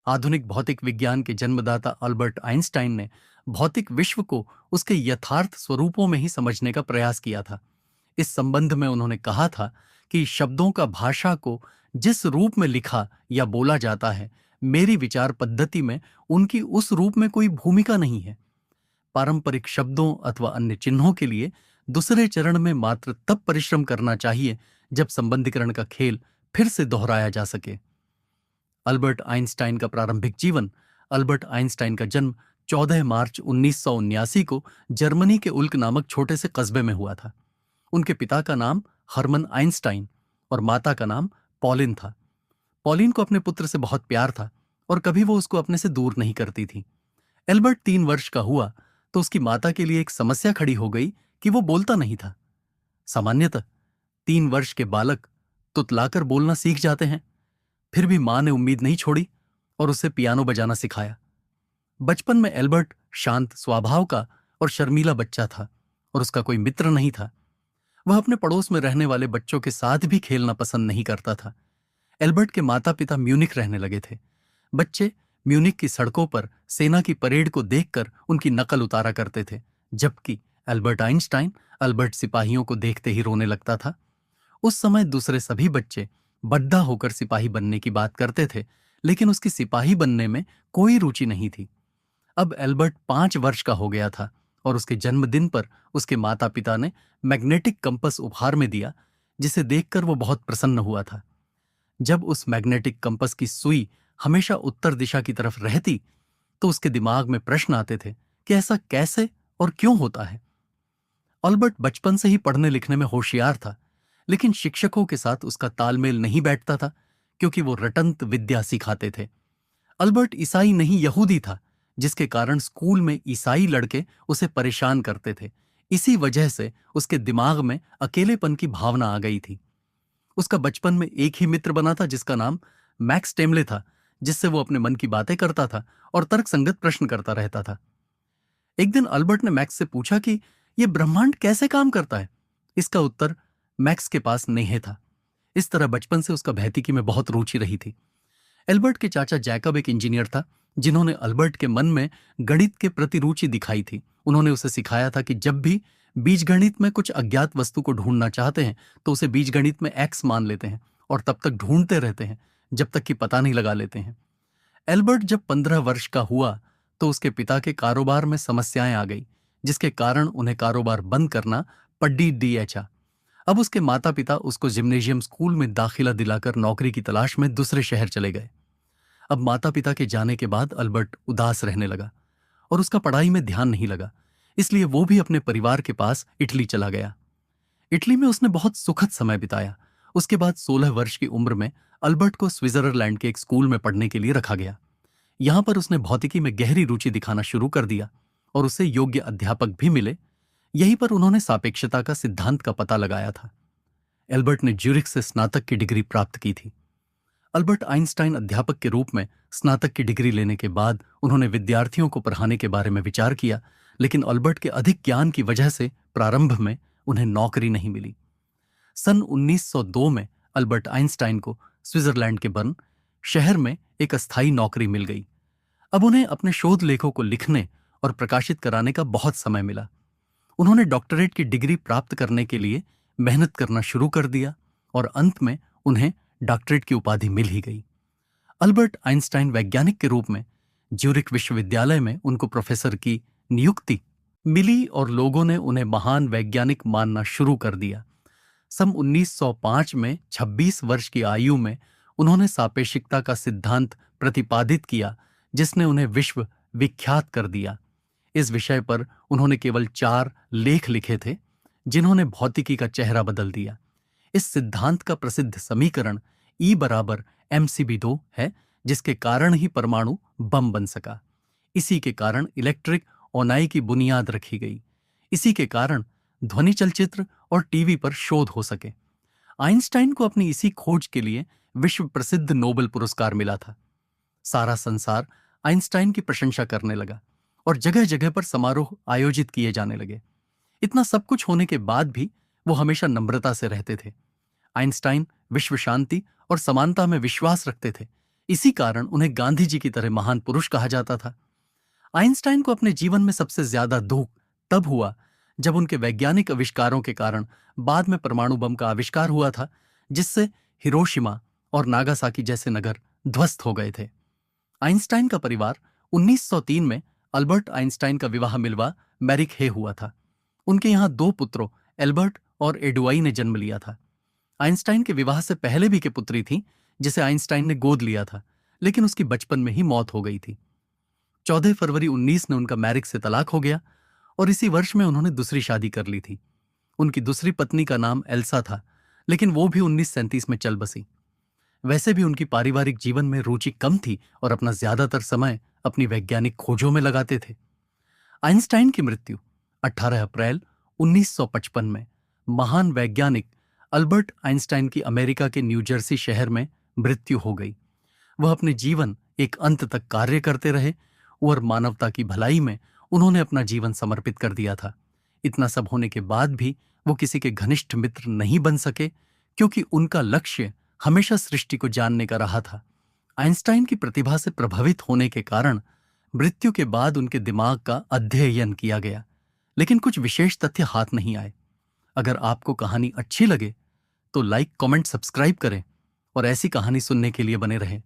आधुनिक भौतिक विज्ञान के जन्मदाता अल्बर्ट आइंस्टाइन ने भौतिक विश्व को उसके यथार्थ स्वरूपों में ही समझने का प्रयास किया था। इस संबंध में उन्होंने कहा था कि शब्दों का भाषा को जिस रूप में लिखा या बोला जाता है, मेरी विचार पद्धति में उनकी उस रूप में कोई भूमिका नहीं है। पारंपरिक शब्दों अथवा अन्य चिन्हों के लिए दूसरे चरण में मात्र तब परिश्रम करना चाहिए जब संबंधीकरण का खेल फिर से दोहराया जा सके। अल्बर्ट आइंस्टाइन का प्रारंभिक जीवन। अल्बर्ट आइंस्टाइन का जन्म 14 मार्च 1979 को जर्मनी के उल्क नामक छोटे से कस्बे में हुआ था। उनके पिता का नाम हरमन आइंस्टाइन और माता का नाम पॉलिन था। पॉलिन को अपने पुत्र से बहुत प्यार था और कभी वो उसको अपने से दूर नहीं करती थी। एल्बर्ट 3 वर्ष का हुआ तो उसकी माता के लिए एक समस्या खड़ी हो गई कि वो बोलता नहीं था। सामान्यतः 3 वर्ष के बालक तुतलाकर बोलना सीख जाते हैं। फिर भी मां ने उम्मीद नहीं छोड़ी और उसे पियानो बजाना सिखाया। बचपन में एल्बर्ट शांत स्वभाव का और शर्मीला बच्चा था और उसका कोई मित्र नहीं था। वह अपने पड़ोस में रहने वाले बच्चों के साथ भी खेलना पसंद नहीं करता था। एल्बर्ट के माता पिता म्यूनिख रहने लगे थे। बच्चे म्यूनिख की सड़कों पर सेना की परेड को देखकर उनकी नकल उतारा करते थे, जबकि एल्बर्ट आइंस्टाइन अल्बर्ट सिपाहियों को देखते ही रोने लगता था। उस समय दूसरे सभी बच्चे बद्दा होकर सिपाही बनने की बात करते थे, लेकिन उसकी सिपाही बनने में कोई रुचि नहीं थी। अब एल्बर्ट 5 वर्ष का हो गया था और उसके जन्मदिन पर उसके माता पिता ने मैग्नेटिक कंपस उपहार में दिया, जिसे देखकर वो बहुत प्रसन्न हुआ था। जब उस मैग्नेटिक कंपस की सुई हमेशा उत्तर दिशा की तरफ रहती तो उसके दिमाग में प्रश्न आते थे कि ऐसा कैसे और क्यों होता है। अल्बर्ट बचपन से ही पढ़ने लिखने में होशियार था, लेकिन शिक्षकों के साथ उसका तालमेल नहीं बैठता था क्योंकि वो रटंत विद्या सिखाते थे। अल्बर्ट ईसाई नहीं यहूदी था, जिसके कारण स्कूल में ईसाई लड़के उसे परेशान करते थे। इसी वजह से उसके दिमाग में अकेलेपन की भावना आ गई थी। उसका बचपन में एक ही मित्र बना था जिसका नाम मैक्स टेमले था, जिससे वो अपने मन की बातें करता था और तर्कसंगत प्रश्न करता रहता था। एक दिन अल्बर्ट ने मैक्स से पूछा कि यह ब्रह्मांड कैसे काम करता है। इसका उत्तर मैक्स के पास नहीं था। इस तरह बचपन से उसका भौतिकी में बहुत रुचि रही थी। एल्बर्ट के चाचा जैकब एक इंजीनियर था, जिन्होंने अल्बर्ट के मन में गणित के प्रति रुचि दिखाई थी। उन्होंने उसे सिखाया था कि जब भी बीजगणित में कुछ अज्ञात वस्तु को ढूंढना चाहते हैं तो उसे बीजगणित में एक्स मान लेते हैं और तब तक ढूंढते रहते हैं जब तक कि पता नहीं लगा लेते हैं। एल्बर्ट जब 15 वर्ष का हुआ तो उसके पिता के कारोबार में समस्याएं आ गई, जिसके कारण उन्हें कारोबार बंद करना पड़ी दिया। अब उसके माता पिता उसको जिम्नेशियम स्कूल में दाखिला दिलाकर नौकरी की तलाश में दूसरे शहर चले गए। अब माता पिता के जाने के बाद अल्बर्ट उदास रहने लगा और उसका पढ़ाई में ध्यान नहीं लगा, इसलिए वो भी अपने परिवार के पास इटली चला गया। इटली में उसने बहुत सुखद समय बिताया। उसके बाद 16 वर्ष की उम्र में अल्बर्ट को स्विट्जरलैंड के एक स्कूल में पढ़ने के लिए रखा गया। यहां पर उसने भौतिकी में गहरी रुचि दिखाना शुरू कर दिया और उसे योग्य अध्यापक भी मिले। यहीं पर उन्होंने सापेक्षता का सिद्धांत का पता लगाया था। एल्बर्ट ने ज्यूरिख से स्नातक की डिग्री प्राप्त की थी। अल्बर्ट आइंस्टाइन अध्यापक के रूप में स्नातक की डिग्री लेने के बाद उन्होंने विद्यार्थियों को पढ़ाने के बारे में विचार किया, लेकिन अल्बर्ट के अधिक ज्ञान की वजह से प्रारंभ में उन्हें नौकरी नहीं मिली। सन 1902 में अल्बर्ट आइंस्टाइन को स्विट्जरलैंड के बर्न शहर में एक अस्थायी नौकरी मिल गई। अब उन्हें अपने शोध लेखों को लिखने और प्रकाशित कराने का बहुत समय मिला। उन्होंने डॉक्टरेट की डिग्री प्राप्त करने के लिए मेहनत करना शुरू कर दिया और अंत में उन्हें डॉक्टरेट की उपाधि मिल ही गई। अल्बर्ट आइंस्टाइन वैज्ञानिक के रूप में ज्यूरिख विश्वविद्यालय में उनको प्रोफेसर की नियुक्ति मिली और लोगों ने उन्हें महान वैज्ञानिक मानना शुरू कर दिया। सन 1905 में 26 वर्ष की आयु में उन्होंने सापेक्षिकता का सिद्धांत प्रतिपादित किया, जिसने उन्हें विश्व विख्यात कर दिया। इस विषय पर उन्होंने केवल 4 लेख लिखे थे, जिन्होंने भौतिकी का चेहरा बदल दिया। इस सिद्धांत का प्रसिद्ध समीकरण E बराबर mc2 है, जिसके कारण ही परमाणु बम बन सका। इसी के कारण इलेक्ट्रिक ओनाई की बुनियाद रखी गई। इसी के कारण ध्वनि चलचित्र और टीवी पर शोध हो सके। आइंस्टाइन को अपनी इसी खोज के लिए विश्व प्रसिद्ध नोबेल पुरस्कार मिला था। सारा संसार आइंस्टाइन की प्रशंसा करने लगा और जगह जगह पर समारोह आयोजित किए जाने लगे। इतना सब कुछ होने के बाद भी वो हमेशा नम्रता से रहते थे। आइंस्टाइन विश्व शांति और समानता में विश्वास रखते थे, इसी कारण उन्हें गांधी जी की तरह महान पुरुष कहा जाता था। आइंस्टाइन को अपने जीवन में सबसे ज्यादा दुख तब हुआ जब उनके वैज्ञानिक आविष्कारों के कारण बाद में परमाणु बम का आविष्कार हुआ था, जिससे हिरोशिमा और नागासाकी जैसे नगर ध्वस्त हो गए थे। आइंस्टाइन का परिवार 1903 में अल्बर्ट आइंस्टाइन का विवाह मिलवा मैरिक हे हुआ था। उनके यहां दो पुत्रों एल्बर्ट और एडुआई ने जन्म लिया था। आइंस्टाइन के विवाह से पहले भी एक पुत्री थी जिसे आइंस्टाइन ने गोद लिया था, लेकिन उसकी बचपन में ही मौत हो गई थी। 14 फरवरी 19 में उनका मैरिक से तलाक हो गया और इसी वर्ष में उन्होंने दूसरी शादी कर ली थी। उनकी दूसरी पत्नी का नाम एल्सा था, लेकिन वो भी 1937 में चल बसी। वैसे भी उनकी पारिवारिक जीवन में रुचि कम थी और अपना ज्यादातर समय अपनी वैज्ञानिक खोजों में लगाते थे। आइंस्टाइन की मृत्यु 18 अप्रैल 1955 में महान वैज्ञानिक अल्बर्ट आइंस्टाइन की अमेरिका के न्यू जर्सी शहर में मृत्यु हो गई। वह अपने जीवन एक अंत तक कार्य करते रहे और मानवता की भलाई में उन्होंने अपना जीवन समर्पित कर दिया था। इतना सब होने के बाद भी वो किसी के घनिष्ठ मित्र नहीं बन सके, क्योंकि उनका लक्ष्य हमेशा सृष्टि को जानने का रहा था। आइंस्टाइन की प्रतिभा से प्रभावित होने के कारण मृत्यु के बाद उनके दिमाग का अध्ययन किया गया, लेकिन कुछ विशेष तथ्य हाथ नहीं आए। अगर आपको कहानी अच्छी लगे तो लाइक, कमेंट, सब्सक्राइब करें और ऐसी कहानी सुनने के लिए बने रहें।